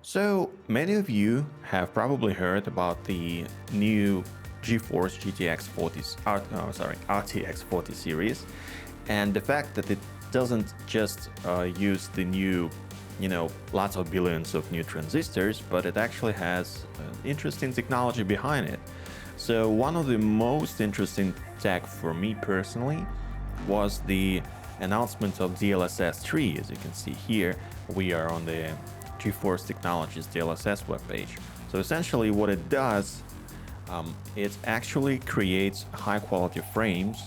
So many of you have probably heard about the new Geforce RTX 40 series, and the fact that it doesn't just use the new, lots of billions of new transistors, but it actually has interesting technology behind it. So one of the most interesting tech for me personally was the announcement of DLSS3. As you can see here, we are on the Geforce Technologies DLSS webpage. So essentially what it does, it actually creates high quality frames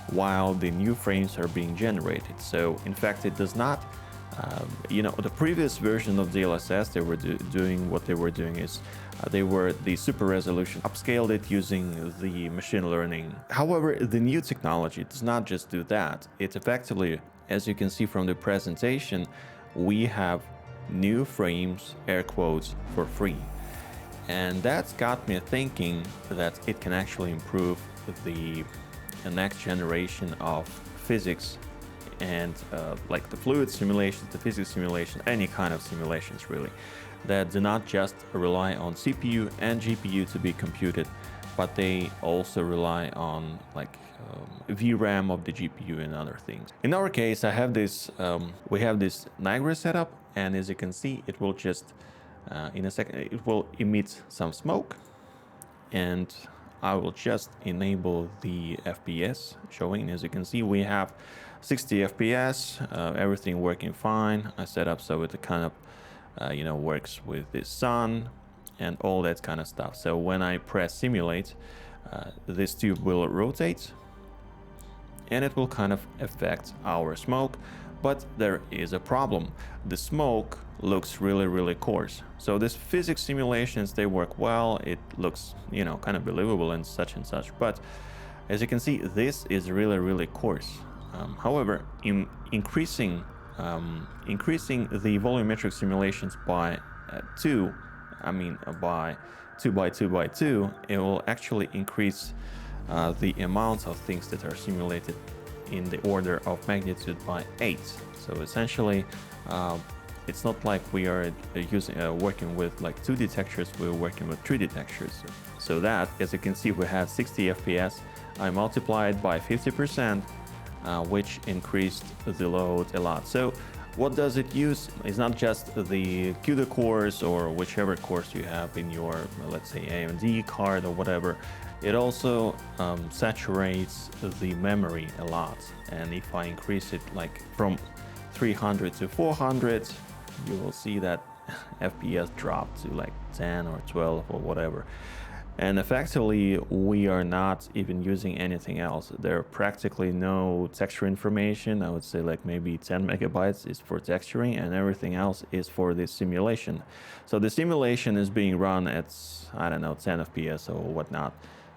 while the new frames are being generated. So in fact, it does not, the previous version of DLSS, they were doing is they were the super resolution, upscaled it using the machine learning. However, the new technology does not just do that. It effectively, as you can see from the presentation, we have new frames, air quotes, for free. And that's got me thinking that it can actually improve the next generation of physics and like the fluid simulations, the physics simulation, any kind of simulations really, that do not just rely on CPU and GPU to be computed, but they also rely on like VRAM of the GPU and other things. In our case, we have this Niagara setup, and as you can see, it will just in a second it will emit some smoke, and I will just enable the FPS showing. As you can see, we have 60 FPS, everything working fine. I set up so it kind of works with the sun and all that kind of stuff. So when I press simulate, this tube will rotate and it will kind of affect our smoke. But there is a problem. The smoke looks really coarse. So these physics simulations, they work well. It looks, kind of believable and such. But as you can see, this is really coarse. However, in increasing the volumetric simulations by by 2 by 2 by 2, it will actually increase the amount of things that are simulated in the order of magnitude by 8. So essentially, it's not like we are working with like 2 detectors, we're working with 3 detectors. So that, as you can see, we have 60 FPS. I multiplied by 50%, which increased the load a lot. So what does it use? It's not just the CUDA cores or whichever cores you have in your, let's say, AMD card or whatever. It also saturates the memory a lot. And if I increase it like from 300 to 400, you will see that FPS drop to like 10 or 12 or whatever. And effectively, we are not even using anything else. There are practically no texture information. I would say like maybe 10 megabytes is for texturing, and everything else is for the simulation. So the simulation is being run at, I don't know, 10 FPS or whatnot.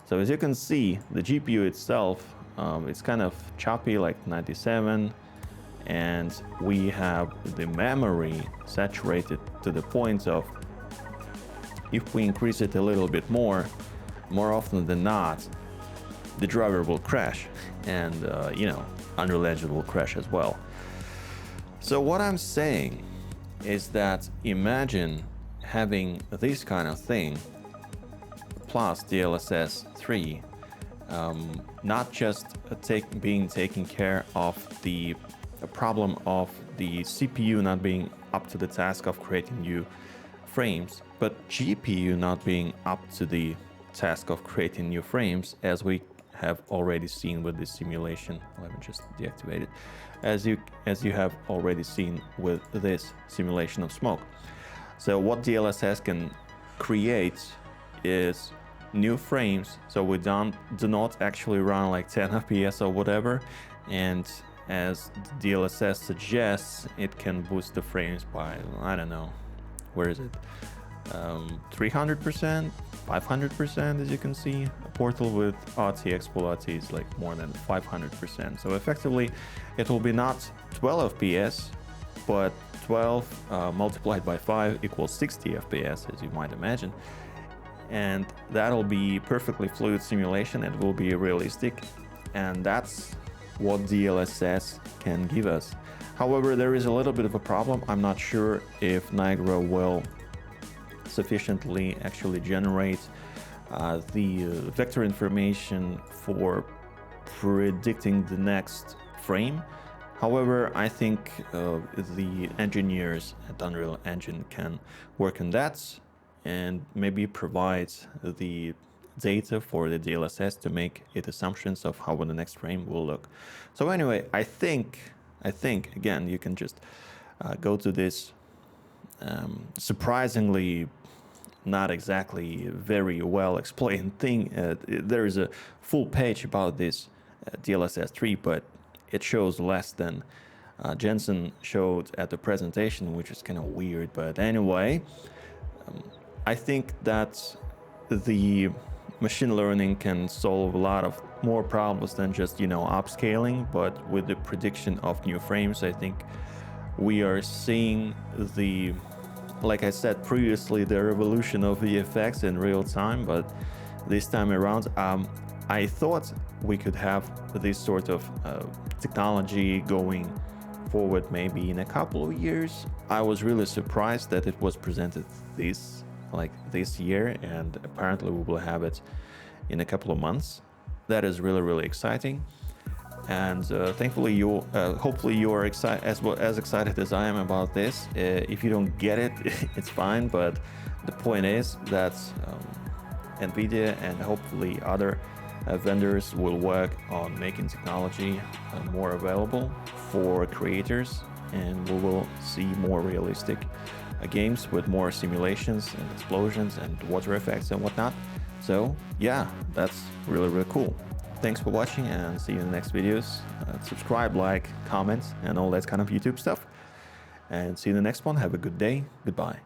So as you can see, the GPU itself, it's kind of choppy, like 97. And we have the memory saturated to the point of, if we increase it a little bit more often than not, the driver will crash, and Unreal Engine will crash as well. So what I'm saying is that imagine having this kind of thing plus DLSS3, not just taking care of the problem of the CPU not being up to the task of creating new frames, but GPU not being up to the task of creating new frames, as we have already seen with this simulation. Let me just deactivate it. As you have already seen with this simulation of smoke. So what DLSS can create is new frames, so we do not actually run like 10 FPS or whatever, and as DLSS suggests, it can boost the frames by, I don't know, where is it? 300%, 500%, as you can see. A Portal with RTX Full RT is like more than 500%. So effectively, it will be not 12 FPS, but 12 multiplied by 5 equals 60 FPS, as you might imagine. And that'll be perfectly fluid simulation. It will be realistic, and that's what DLSS can give us. However, there is a little bit of a problem. I'm not sure if Niagara will sufficiently actually generate the vector information for predicting the next frame. However, I think the engineers at Unreal Engine can work on that and maybe provide the data for the DLSS to make it assumptions of how the next frame will look. So anyway, I think again, you can just go to this surprisingly not exactly very well explained thing. There is a full page about this DLSS3, but it shows less than Jensen showed at the presentation, which is kind of weird. But anyway, I think that the machine learning can solve a lot of more problems than just, you know, upscaling. But with the prediction of new frames, I think we are seeing the, like I said previously, the revolution of VFX in real time. But this time around, I thought we could have this sort of technology going forward maybe in a couple of years. I was really surprised that it was presented this year, and apparently we will have it in a couple of months. That is really exciting, and thankfully hopefully you're as excited as I am about this. If you don't get it, it's fine, but the point is that NVIDIA and hopefully other vendors will work on making technology more available for creators, and we will see more realistic games with more simulations and explosions and water effects and whatnot. So yeah, that's really cool. Thanks for watching, and see you in the next videos. Subscribe, like, comment, and all that kind of YouTube stuff. And see you in the next one. Have a good day. Goodbye.